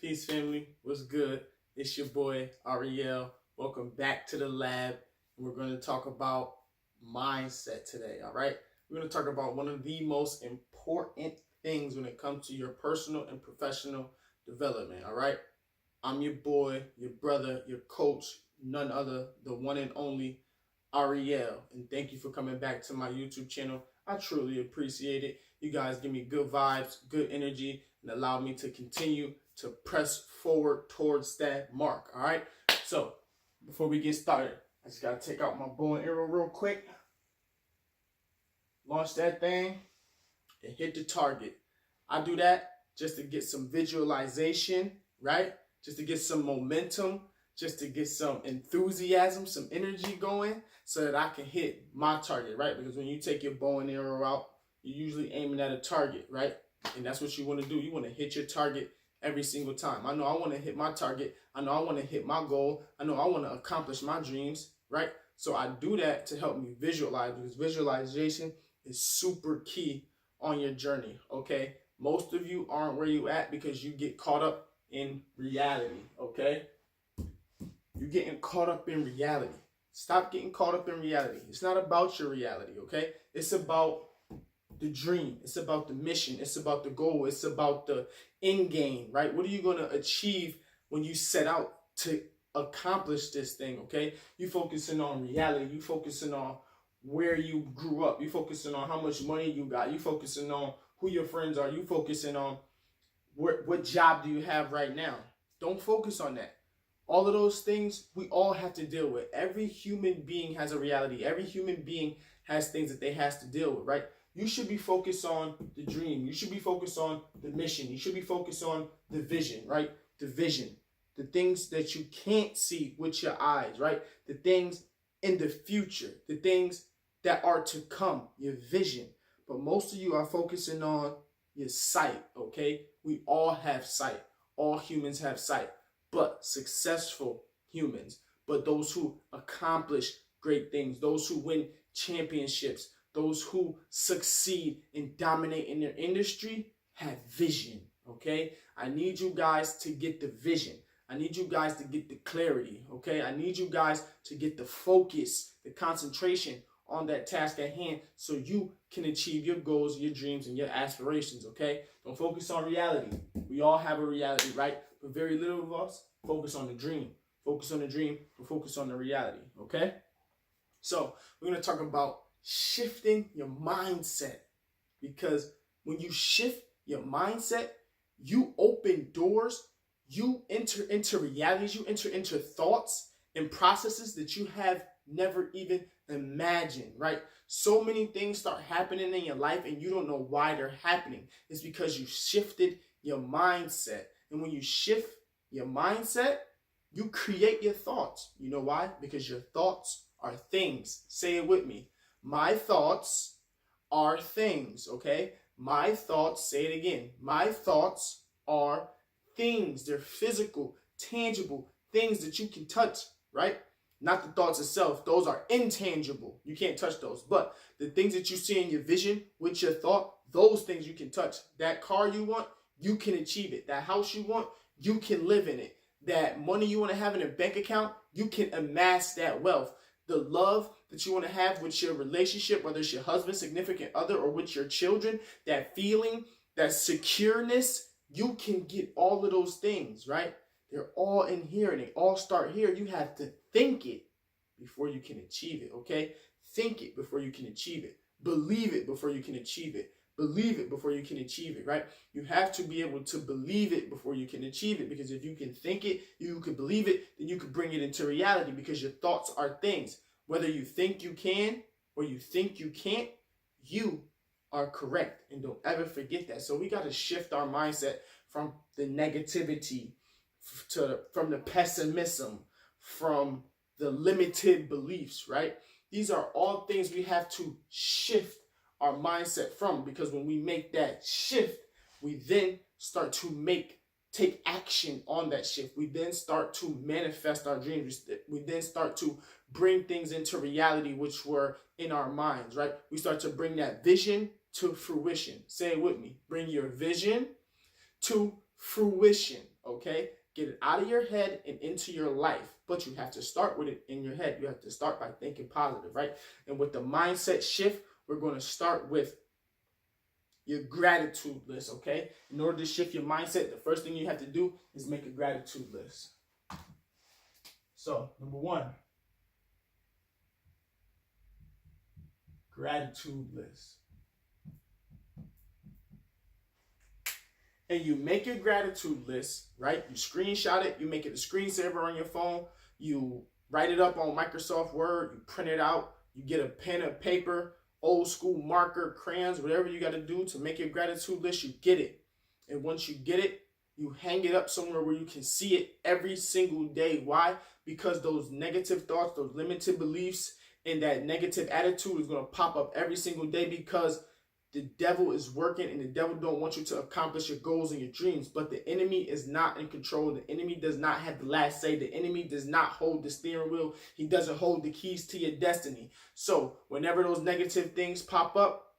Peace, family. What's good? It's your boy, Ariel. Welcome back to the lab. We're going to talk about mindset today, all right? We're going to talk about one of the most important things when it comes to your personal and professional development, all right? I'm your boy, your brother, your coach, none other, the one and only Ariel. And thank you for coming back to my YouTube channel. I truly appreciate it. You guys give me good vibes, good energy, and allow me to continue to press forward towards that mark. All right. So before we get started, I just gotta take out my bow and arrow real quick. Launch that thing and hit the target. I do that just to get some visualization, right? Just to get some momentum, just to get some enthusiasm, some energy going so that I can hit my target, right? Because when you take your bow and arrow out, you're usually aiming at a target, right? And that's what you want to do. You want to hit your target every single time. I know I want to hit my target. I know I want to hit my goal. I know I want to accomplish my dreams, right? So I do that to help me visualize, because visualization is super key on your journey, okay? Most of you aren't where you at because you get caught up in reality, okay? You're getting caught up in reality. Stop getting caught up in reality. It's not about your reality, okay? It's about the dream. It's about the mission. It's about the goal. It's about the end game, right? What are you going to achieve when you set out to accomplish this thing, okay? You focusing on reality. You focusing on where you grew up. You focusing on how much money you got. You focusing on who your friends are. You focusing on what job do you have right now. Don't focus on that. All of those things we all have to deal with. Every human being has a reality. Every human being has things that they has to deal with, right? You should be focused on the dream. You should be focused on the mission. You should be focused on the vision, right? The vision. The things that you can't see with your eyes, right? The things in the future. The things that are to come. Your vision. But most of you are focusing on your sight, okay? We all have sight. All humans have sight. But successful humans, but those who accomplish great things, those who win championships, those who succeed and dominate in their industry have vision, okay? I need you guys to get the vision. I need you guys to get the clarity, okay? I need you guys to get the focus, the concentration on that task at hand so you can achieve your goals, your dreams, and your aspirations, okay? Don't focus on reality. We all have a reality, right? But very little of us focus on the dream. Focus on the dream, but focus on the reality, okay? So we're going to talk about shifting your mindset, because when you shift your mindset, you open doors, you enter into realities, you enter into thoughts and processes that you have never even imagined, right? So many things start happening in your life and you don't know why they're happening. It's because you shifted your mindset. And when you shift your mindset, you create your thoughts. You know why? Because your thoughts are things. Say it with me. My thoughts are things, okay? My thoughts, say it again. My thoughts are things. They're physical, tangible things that you can touch, right? Not the thoughts itself. Those are intangible. You can't touch those. But the things that you see in your vision with your thought, those things you can touch. That car you want, you can achieve it. That house you want, you can live in it. That money you want to have in a bank account, you can amass that wealth. The love that you want to have with your relationship, whether it's your husband, significant other, or with your children, that feeling, that secureness, you can get all of those things, right? They're all in here and they all start here. You have to think it before you can achieve it, okay? Think it before you can achieve it. Believe it before you can achieve it. Believe it before you can achieve it, right? You have to be able to believe it before you can achieve it, because if you can think it, you can believe it, then you can bring it into reality, because your thoughts are things. Whether you think you can or you think you can't, you are correct. And don't ever forget that. So we got to shift our mindset from the negativity, from the pessimism, from the limited beliefs, right? These are all things we have to shift our mindset from, because when we make that shift, we then start to take action on that shift. We then start to manifest our dreams. We then start to bring things into reality which were in our minds, right? We start to bring that vision to fruition. Say it with me. Bring your vision to fruition, okay? Get it out of your head and into your life. But you have to start with it in your head. You have to start by thinking positive, right? And with the mindset shift, we're going to start with your gratitude list, okay? In order to shift your mindset, the first thing you have to do is make a gratitude list. So, number one, gratitude list. And you make your gratitude list, right? You screenshot it, you make it a screensaver on your phone, you write it up on Microsoft Word, you print it out, you get a pen and paper, old school marker, crayons, whatever you got to do to make your gratitude list, you get it. And once you get it, you hang it up somewhere where you can see it every single day. Why? Because those negative thoughts, those limited beliefs, and that negative attitude is going to pop up every single day, because the devil is working, and the devil don't want you to accomplish your goals and your dreams. But the enemy is not in control. The enemy does not have the last say. The enemy does not hold the steering wheel. He doesn't hold the keys to your destiny. So whenever those negative things pop up,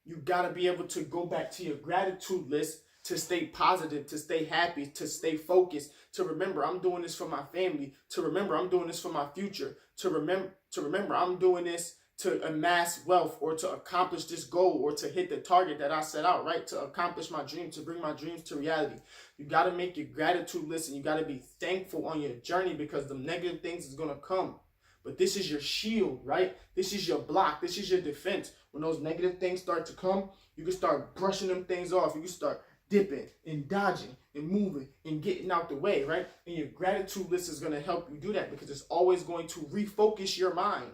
you got to be able to go back to your gratitude list to stay positive, to stay happy, to stay focused, to remember I'm doing this for my family, to remember I'm doing this for my future, to remember I'm doing this to amass wealth, or to accomplish this goal, or to hit the target that I set out, right? To accomplish my dream, to bring my dreams to reality. You got to make your gratitude list, and you got to be thankful on your journey, because the negative things is going to come. But this is your shield, right? This is your block. This is your defense. When those negative things start to come, you can start brushing them things off. You can start dipping and dodging and moving and getting out the way, right? And your gratitude list is going to help you do that, because it's always going to refocus your mind.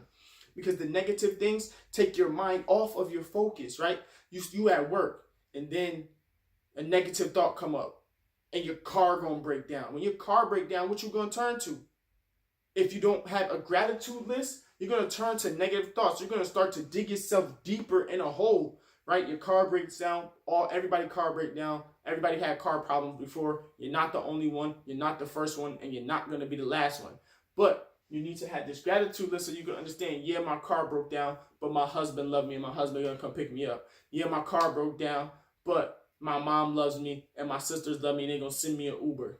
Because the negative things take your mind off of your focus, right? You at work, and then a negative thought come up, and your car gonna break down. When your car break down, what you gonna turn to? If you don't have a gratitude list, you're gonna turn to negative thoughts. You're gonna start to dig yourself deeper in a hole, right? Your car breaks down. Everybody car break down. Everybody had car problems before. You're not the only one. You're not the first one, and you're not gonna be the last one. But you need to have this gratitude list so you can understand, yeah, my car broke down, but my husband loved me, and my husband gonna come pick me up. Yeah, my car broke down, but my mom loves me, and my sisters love me, and they're gonna send me an Uber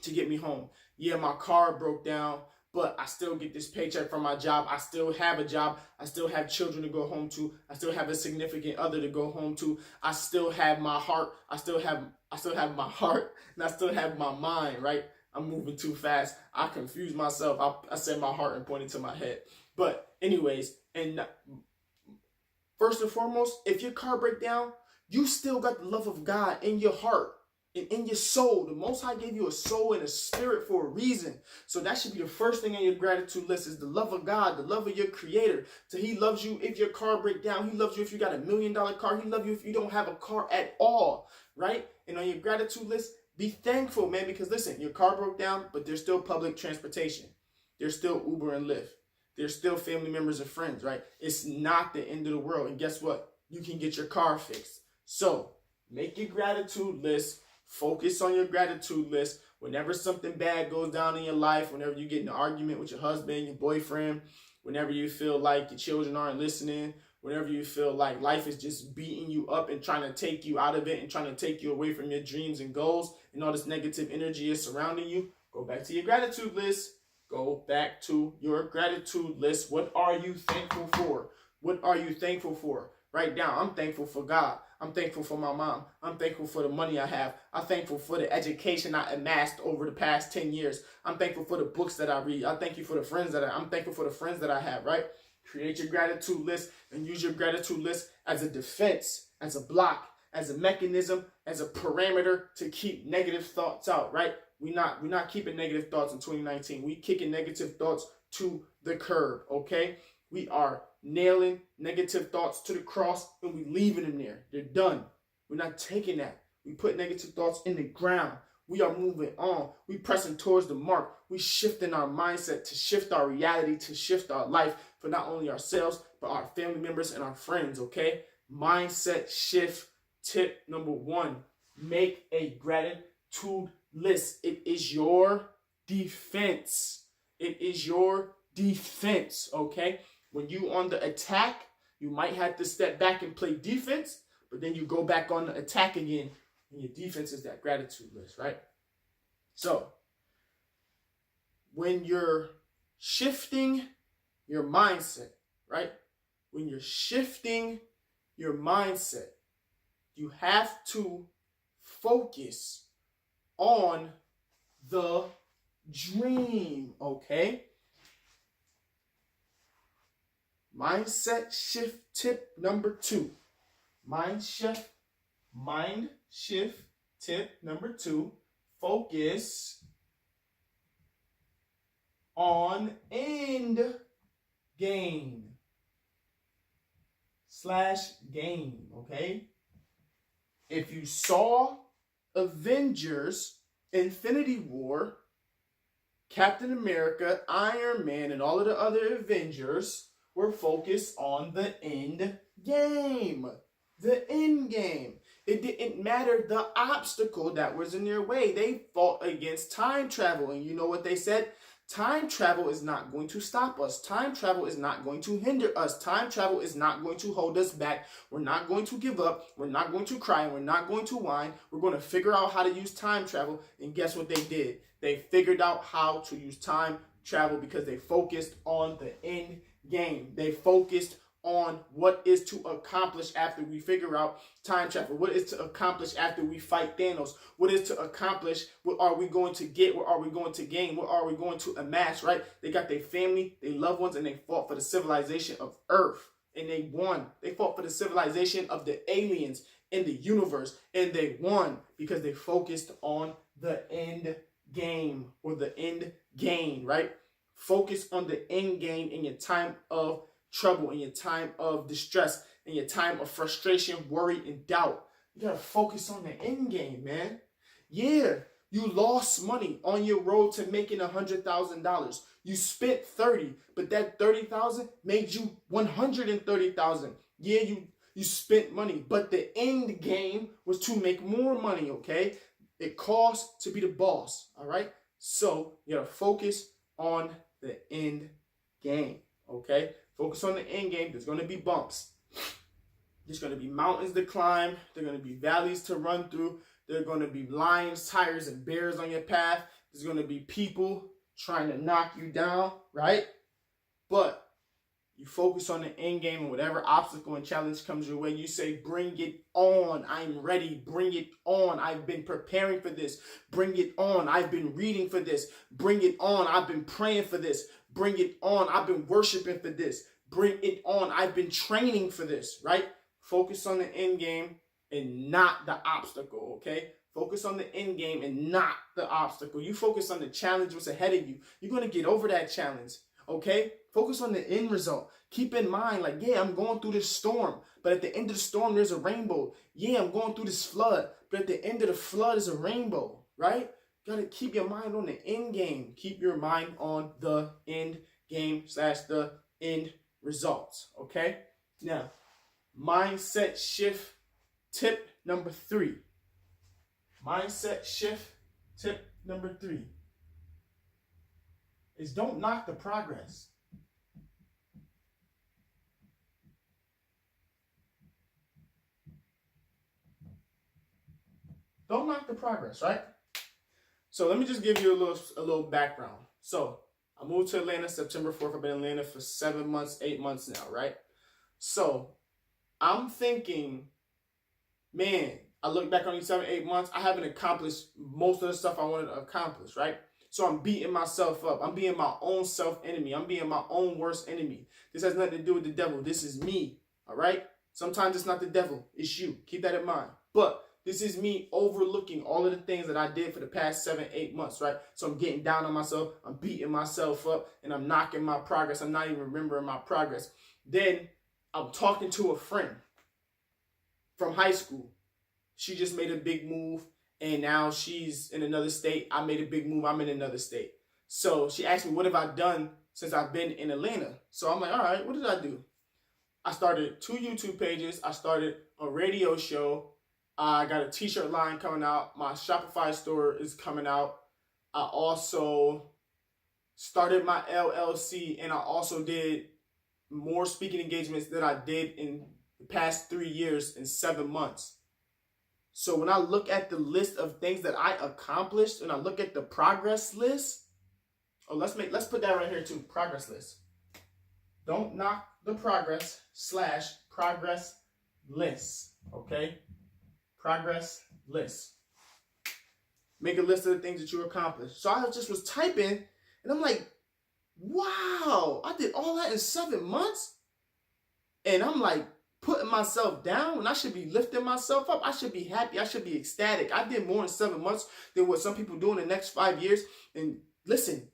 to get me home. Yeah, my car broke down, but I still get this paycheck from my job. I still have a job. I still have children to go home to. I still have a significant other to go home to. I still have my heart. I still have my heart, and I still have my mind, right? I'm moving too fast. I confused myself. I said my heart and pointed to my head. But anyways, and first and foremost, if your car break down, you still got the love of God in your heart and in your soul. The Most High gave you a soul and a spirit for a reason. So that should be the first thing on your gratitude list, is the love of God, the love of your Creator. So He loves you if your car break down. He loves you if you got $1 million car. He loves you if you don't have a car at all, right? And on your gratitude list, be thankful, man, because listen, your car broke down, but there's still public transportation. There's still Uber and Lyft. There's still family members and friends, right? It's not the end of the world. And guess what? You can get your car fixed. So make your gratitude list. Focus on your gratitude list. Whenever something bad goes down in your life, whenever you get in an argument with your husband, your boyfriend, whenever you feel like your children aren't listening, whenever you feel like life is just beating you up and trying to take you out of it and trying to take you away from your dreams and goals, and all this negative energy is surrounding you, go back to your gratitude list. Go back to your gratitude list. What are you thankful for? What are you thankful for? Write down, I'm thankful for God. I'm thankful for my mom. I'm thankful for the money I have. I'm thankful for the education I amassed over the past 10 years. I'm thankful for the books that I read. I'm thankful for the friends that I have, right? Create your gratitude list and use your gratitude list as a defense, as a block, as a mechanism, as a parameter to keep negative thoughts out, right? We're not keeping negative thoughts in 2019. We kicking negative thoughts to the curb, okay? We are nailing negative thoughts to the cross, and we leaving them there. They're done. We're not taking that. We put negative thoughts in the ground. We are moving on. We pressing towards the mark. We shifting our mindset to shift our reality, to shift our life for not only ourselves, but our family members and our friends, okay? Mindset shift tip number 1. Make a gratitude list. It is your defense. It is your defense, okay? When you on the attack, you might have to step back and play defense, but then you go back on the attack again And your defense is that gratitude list, right? So when you're shifting your mindset, right? When you're shifting your mindset, you have to focus on the dream, okay? Mindset shift tip number 2. Mind shift tip number 2. Focus on end game / game, okay? If you saw Avengers, Infinity War, Captain America, Iron Man, and all of the other Avengers were focused on the end game. The end game. It didn't matter the obstacle that was in their way. They fought against time travel. And you know what they said? Time travel is not going to stop us. Time travel is not going to hinder us. Time travel is not going to hold us back. We're not going to give up. We're not going to cry. We're not going to whine. We're going to figure out how to use time travel. And guess what they did? They figured out how to use time travel because they focused on the end game. They focused on what is to accomplish after we figure out time travel. What is to accomplish after we fight Thanos? What is to accomplish? What are we going to get? What are we going to gain? What are we going to amass, right? They got their family, their loved ones, and they fought for the civilization of Earth. And they won. They fought for the civilization of the aliens in the universe. And they won because they focused on the end game or the end game, right? Focus on the end game in your time of trouble, in your time of distress, in your time of frustration, worry, and doubt. You gotta focus on the end game, man. Yeah, you lost money on your road to making $100,000. You spent 30, but that 30,000 made you 130,000. Yeah, you spent money, but the end game was to make more money, okay? It costs to be the boss, all right? So you gotta focus on the end game, okay? Focus on the end game. There's going to be bumps. There's going to be mountains to climb. There are going to be valleys to run through. There are going to be lions, tigers, and bears on your path. There's going to be people trying to knock you down, right? But you focus on the end game and whatever obstacle and challenge comes your way, you say, bring it on. I'm ready. Bring it on. I've been preparing for this. Bring it on. I've been reading for this. Bring it on. I've been praying for this. Bring it on. I've been worshiping for this. Bring it on. I've been training for this, right? Focus on the end game and not the obstacle, okay? Focus on the end game and not the obstacle. You focus on the challenge what's ahead of you. You're going to get over that challenge, okay? Focus on the end result. Keep in mind, like, yeah, I'm going through this storm, but at the end of the storm, there's a rainbow. Yeah, I'm going through this flood, but at the end of the flood is a rainbow, right? You got to keep your mind on the end game. Keep your mind on the end game / the end results, okay? Now, mindset shift tip number 3. Mindset shift tip number 3 is don't knock the progress. Don't knock the progress, right? So let me just give you a little background. So I moved to Atlanta September 4th. I've been in Atlanta for 7 months, 8 months now, right? So I'm thinking, man, I look back on these 7, 8 months, I haven't accomplished most of the stuff I wanted to accomplish, right? So I'm beating myself up. I'm being my own self-enemy. I'm being my own worst enemy. This has nothing to do with the devil. This is me, all right? Sometimes it's not the devil. It's you. Keep that in mind. But this is me overlooking all of the things that I did for the past 7, 8 months, right? So I'm getting down on myself. I'm beating myself up, and I'm knocking my progress. I'm not even remembering my progress. Then I'm talking to a friend from high school. She just made a big move, and now she's in another state. I made a big move. I'm in another state. So she asked me, what have I done since I've been in Atlanta? So I'm like, all right, what did I do? I started 2 YouTube pages. I started a radio show. I got a t-shirt line coming out. My Shopify store is coming out. I also started my LLC, and I also did more speaking engagements than I did in the past 3 years in 7 months. So when I look at the list of things that I accomplished, and I look at the progress list, let's put that right here too, progress list. Don't knock the progress / progress list, okay? Progress list. Make a list of the things that you accomplished. So I just was typing, and I'm like, wow, I did all that in 7 months? And I'm like putting myself down when I should be lifting myself up. I should be happy. I should be ecstatic. I did more in 7 months than what some people do in the next 5 years. And listen,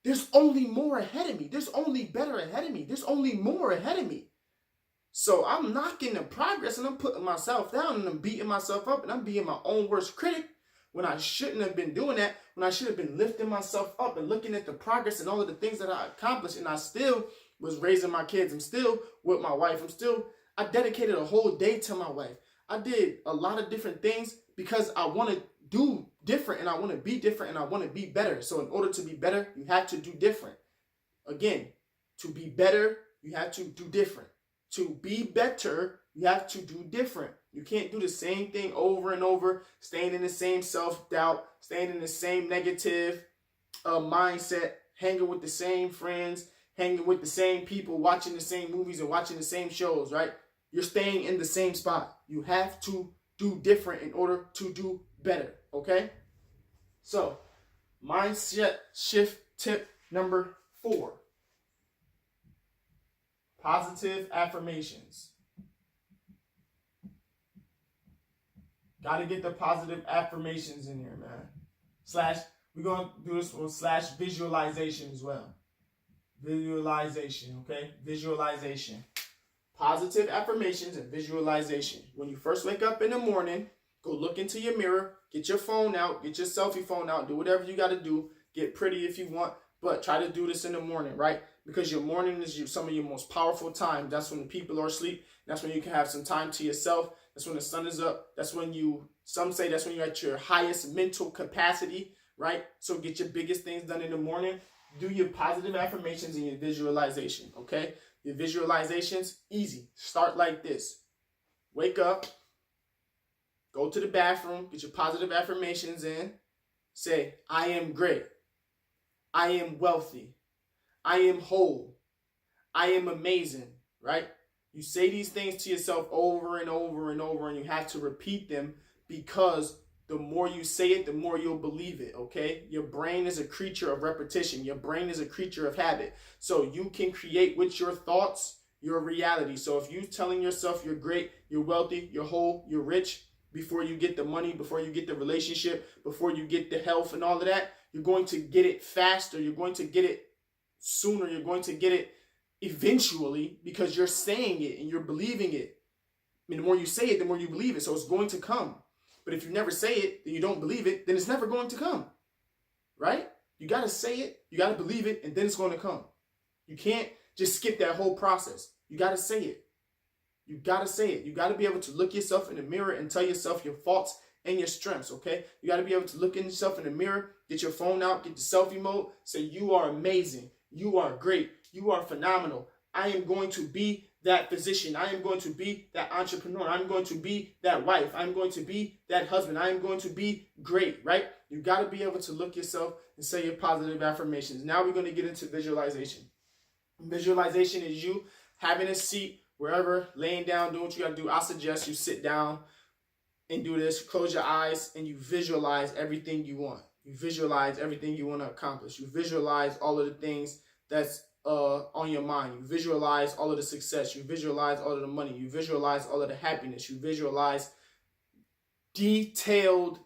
there's only more ahead of me. There's only better ahead of me. There's only more ahead of me. So I'm knocking the progress, and I'm putting myself down, and I'm beating myself up, and I'm being my own worst critic when I shouldn't have been doing that, when I should have been lifting myself up and looking at the progress and all of the things that I accomplished. And I still was raising my kids. I'm still with my wife. I dedicated a whole day to my wife. I did a lot of different things because I want to do different, and I want to be different, and I want to be better. So in order to be better, you have to do different. Again, to be better, you have to do different. To be better, you have to do different. You can't do the same thing over and over, staying in the same self-doubt, staying in the same negative mindset, hanging with the same friends, hanging with the same people, watching the same movies and watching the same shows, right? You're staying in the same spot. You have to do different in order to do better, okay? So, mindset shift tip number 4. Positive affirmations. Got to get the positive affirmations in here, man. We're going to do this one / visualization as well. Visualization, okay? Visualization. Positive affirmations and visualization. When you first wake up in the morning, go look into your mirror, get your phone out, get your selfie phone out, do whatever you got to do. Get pretty if you want, but try to do this in the morning, right? Because your morning is some of your most powerful time. That's when the people are asleep. That's when you can have some time to yourself. That's when the sun is up. That's when some say that's when you're at your highest mental capacity, right? So get your biggest things done in the morning. Do your positive affirmations and your visualization, okay? Your visualizations, easy. Start like this. Wake up. Go to the bathroom. Get your positive affirmations in. Say, I am great. I am wealthy. I am whole. I am amazing, right? You say these things to yourself over and over and over, and you have to repeat them because the more you say it, the more you'll believe it, okay? Your brain is a creature of repetition. Your brain is a creature of habit. So you can create with your thoughts your reality. So if you're telling yourself you're great, you're wealthy, you're whole, you're rich, before you get the money, before you get the relationship, before you get the health and all of that, you're going to get it faster. You're going to get it sooner. You're going to get it eventually because you're saying it and you're believing it. I mean, the more you say it, the more you believe it. So it's going to come. But if you never say it, then you don't believe it, then it's never going to come, right? You got to say it, you got to believe it, and then it's going to come. You can't just skip that whole process. You got to say it. You got to say it. You got to be able to look yourself in the mirror and tell yourself your faults and your strengths, okay? You got to be able to look in yourself in the mirror, get your phone out, get the selfie mode, say you are amazing, you are great, you are phenomenal. I am going to be that physician. I am going to be that entrepreneur. I'm going to be that wife. I'm going to be that husband. I am going to be great, right? You got to be able to look yourself and say your positive affirmations. Now we're going to get into visualization. Visualization is you having a seat wherever, laying down, doing what you got to do. I suggest you sit down and do this. Close your eyes and you visualize everything you want. You visualize everything you want to accomplish. You visualize all of the things that's on your mind. You visualize all of the success. You visualize all of the money. You visualize all of the happiness. You visualize detailed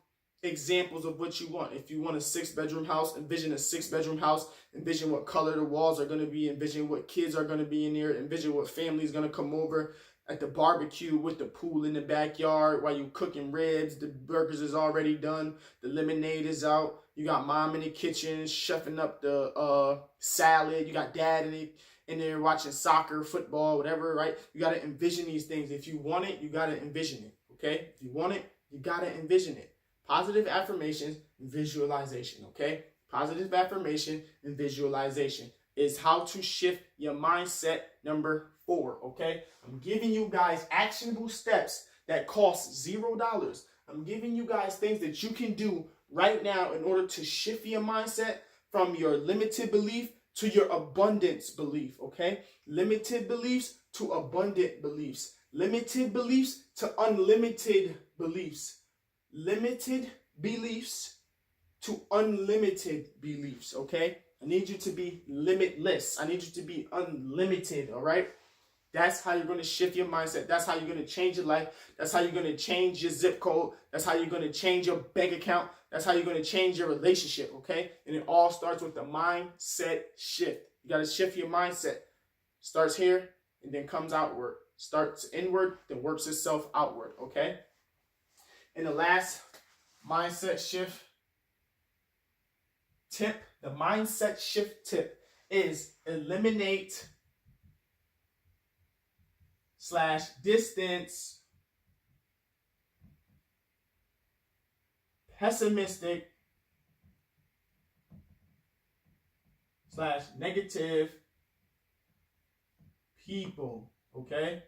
examples of what you want. If you want a 6-bedroom house, envision a 6-bedroom house. Envision what color the walls are going to be. Envision what kids are going to be in there. Envision what family is going to come over at the barbecue with the pool in the backyard while you cooking ribs. The burgers is already done. The lemonade is out. You got mom in the kitchen chefing up the salad. You got dad in there watching soccer, football, whatever, right? You got to envision these things. If you want it, you got to envision it, okay? If you want it, you got to envision it. Positive affirmations and visualization, okay? Positive affirmation and visualization is how to shift your mindset number 4, okay? I'm giving you guys actionable steps that costs $0. I'm giving you guys things that you can do right now in order to shift your mindset from your limited belief to your abundance belief, okay? Limited beliefs to abundant beliefs. Limited beliefs to unlimited beliefs. Limited beliefs to unlimited beliefs, okay? I need you to be limitless. I need you to be unlimited, all right? That's how you're going to shift your mindset. That's how you're going to change your life. That's how you're going to change your zip code. That's how you're going to change your bank account. That's how you're going to change your relationship, okay? And it all starts with the mindset shift. You got to shift your mindset. Starts here and then comes outward. Starts inward, then works itself outward, okay? And the last mindset shift tip, the mindset shift tip is eliminate / distance pessimistic / negative people, okay?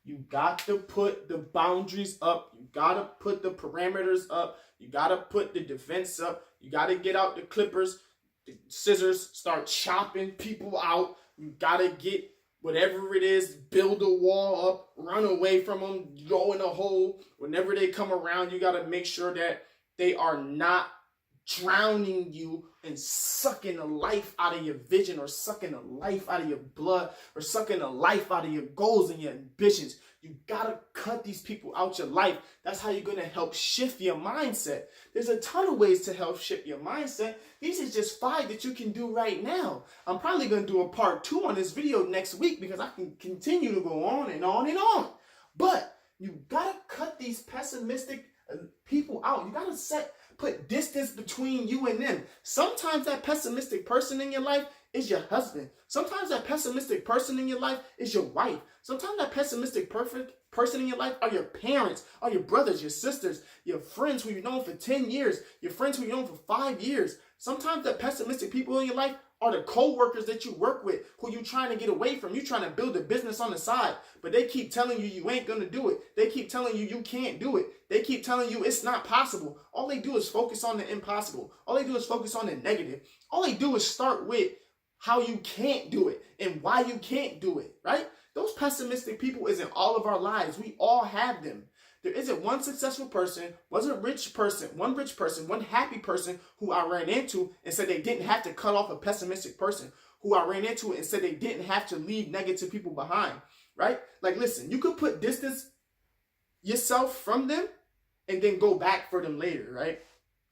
You got to put the boundaries up. You got to put the parameters up. You got to put the defense up. You got to get out the clippers, the scissors, start chopping people out. You got to get whatever it is, build a wall up, run away from them, go in a hole. Whenever they come around, you got to make sure that they are not drowning you and sucking the life out of your vision, or sucking the life out of your blood, or sucking the life out of your goals and your ambitions. You gotta cut these people out your life. That's how you're gonna help shift your mindset. There's a ton of ways to help shift your mindset. These are just 5 that you can do right now. I'm probably gonna do a part 2 on this video next week because I can continue to go on and on and on. But you gotta cut these pessimistic people out. You gotta put distance between you and them. Sometimes that pessimistic person in your life is your husband. Sometimes that pessimistic person in your life is your wife. Sometimes that pessimistic person in your life are your parents, are your brothers, your sisters, your friends who you've known for 10 years, your friends who you've known for 5 years. Sometimes that pessimistic people in your life are the co-workers that you work with, who you're trying to get away from. You're trying to build a business on the side, but they keep telling you you ain't going to do it. They keep telling you you can't do it. They keep telling you it's not possible. All they do is focus on the impossible. All they do is focus on the negative. All they do is start with how you can't do it and why you can't do it, right? Those pessimistic people is in all of our lives. We all have them. There isn't one successful person, one rich person, one happy person who I ran into and said they didn't have to cut off a pessimistic person, who I ran into and said they didn't have to leave negative people behind, right? Like, listen, you could put distance yourself from them and then go back for them later, right?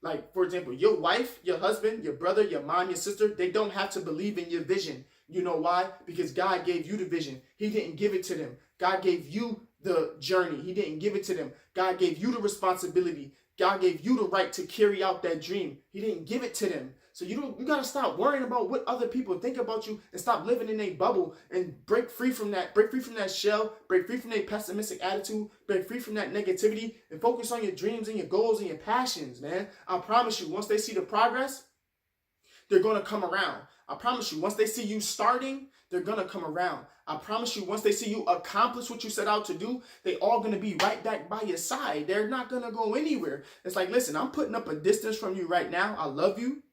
Like, for example, your wife, your husband, your brother, your mom, your sister, they don't have to believe in your vision. You know why? Because God gave you the vision. He didn't give it to them. God gave you the journey. He didn't give it to them. God gave you the responsibility. God gave you the right to carry out that dream. He didn't give it to them. So you got to stop worrying about what other people think about you and stop living in a bubble and break free from that shell, break free from that pessimistic attitude, break free from that negativity, and focus on your dreams and your goals and your passions, man. I promise you, once they see the progress, they're going to come around. I promise you, once they see you starting, they're going to come around. I promise you, once they see you accomplish what you set out to do, they all going to be right back by your side. They're not going to go anywhere. It's like, listen, I'm putting up a distance from you right now. I love you,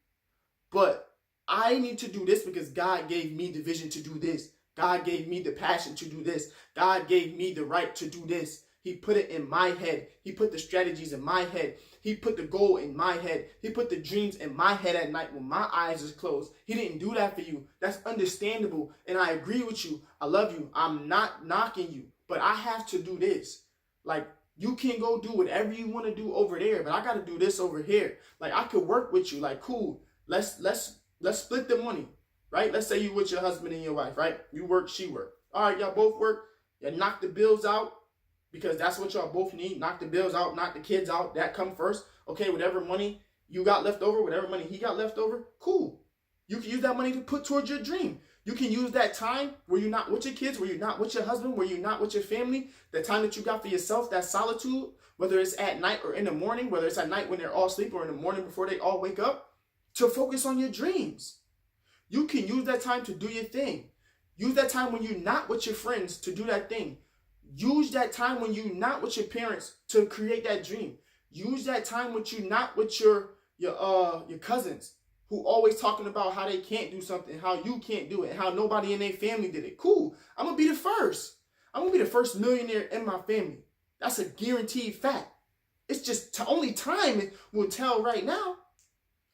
but I need to do this because God gave me the vision to do this. God gave me the passion to do this. God gave me the right to do this. He put it in my head. He put the strategies in my head. He put the goal in my head. He put the dreams in my head at night when my eyes is closed. He didn't do that for you. That's understandable. And I agree with you. I love you. I'm not knocking you. But I have to do this. Like, you can go do whatever you want to do over there, but I got to do this over here. Like, I could work with you. Like, cool. Let's split the money, right? Let's say you with your husband and your wife, right? You work, she work. All right, y'all both work. You knock the bills out. Because that's what y'all both need. Knock the bills out, knock the kids out. That come first. Okay, whatever money you got left over, whatever money he got left over, cool. You can use that money to put towards your dream. You can use that time where you're not with your kids, where you're not with your husband, where you're not with your family, the time that you got for yourself, that solitude, whether it's at night or in the morning, whether it's at night when they're all asleep or in the morning before they all wake up, to focus on your dreams. You can use that time to do your thing. Use that time when you're not with your friends to do that thing. Use that time when you're not with your parents to create that dream. Use that time when you're not with your cousins who always talking about how they can't do something, how you can't do it, how nobody in their family did it. Cool. I'm going to be the first. I'm going to be the first millionaire in my family. That's a guaranteed fact. It's just only time will tell right now.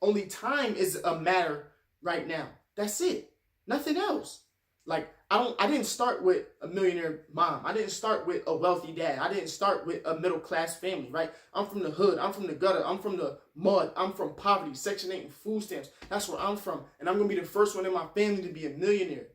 Only time is a matter right now. That's it. Nothing else. Like, I didn't start with a millionaire mom. I didn't start with a wealthy dad. I didn't start with a middle class family, right? I'm from the hood. I'm from the gutter. I'm from the mud. I'm from poverty, Section 8 and food stamps. That's where I'm from. And I'm going to be the first one in my family to be a millionaire.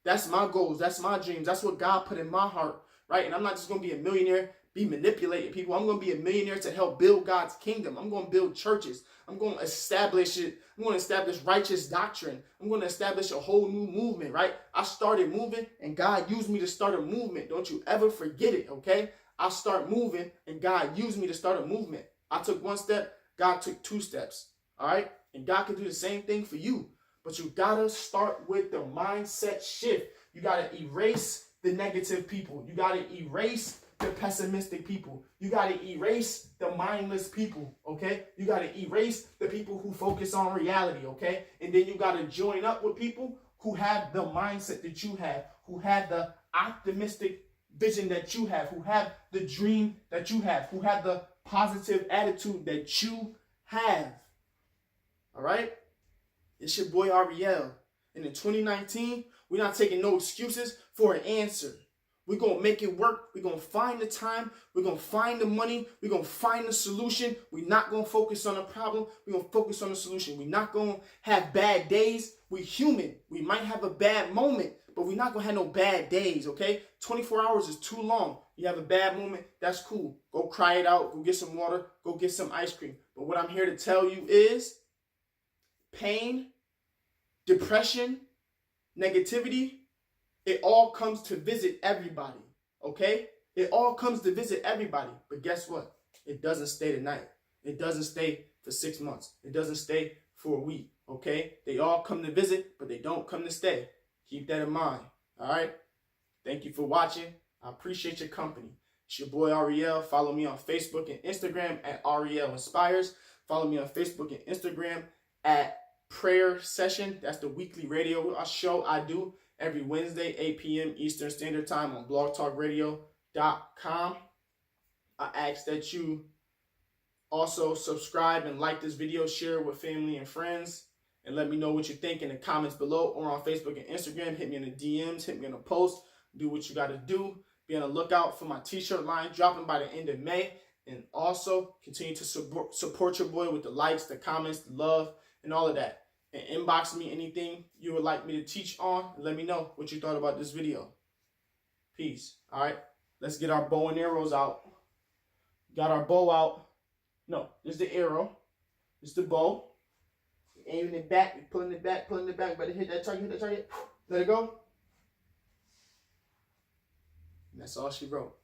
That's my goals. That's my dreams. That's what God put in my heart, right? And I'm not just going to be a millionaire, be manipulating people. I'm going to be a millionaire to help build God's kingdom. I'm going to build churches. I'm going to establish it. I'm going to establish righteous doctrine. I'm going to establish a whole new movement, right? I started moving and God used me to start a movement. Don't you ever forget it, okay? I start moving and God used me to start a movement. I took one step, God took 2 steps, all right? And God can do the same thing for you. But you got to start with the mindset shift. You got to erase the negative people. You got to erase the pessimistic people. You got to erase the mindless people, okay? You got to erase the people who focus on reality, okay? And then you got to join up with people who have the mindset that you have, who have the optimistic vision that you have, who have the dream that you have, who have the positive attitude that you have, all right? It's your boy Ariel. And in 2019, we're not taking no excuses for an answer. We're going to make it work. We're going to find the time. We're going to find the money. We're going to find the solution. We're not going to focus on the problem. We're going to focus on the solution. We're not going to have bad days. We're human. We might have a bad moment, but we're not going to have no bad days, okay? 24 hours is too long. You have a bad moment, that's cool. Go cry it out. Go get some water. Go get some ice cream. But what I'm here to tell you is pain, depression, negativity, it all comes to visit everybody, okay? It all comes to visit everybody. But guess what? It doesn't stay tonight. It doesn't stay for 6 months. It doesn't stay for a week, okay? They all come to visit, but they don't come to stay. Keep that in mind, all right? Thank you for watching. I appreciate your company. It's your boy Ariel. Follow me on Facebook and Instagram at Ariel Inspires. Follow me on Facebook and Instagram at Prayer Session. That's the weekly radio show I do every Wednesday, 8 p.m. Eastern Standard Time on blogtalkradio.com. I ask that you also subscribe and like this video, share it with family and friends, and let me know what you think in the comments below or on Facebook and Instagram. Hit me in the DMs, hit me in a post. Do what you got to do. Be on the lookout for my t-shirt line dropping by the end of May. And also continue to support your boy with the likes, the comments, the love, and all of that. And inbox me anything you would like me to teach on. And let me know what you thought about this video. Peace. All right. Let's get our bow and arrows out. Got our bow out. No, this is the arrow. This is the bow. Aiming it back. Pulling it back. Pulling it back. Better hit that target. Hit that target. Let it go. And that's all she wrote.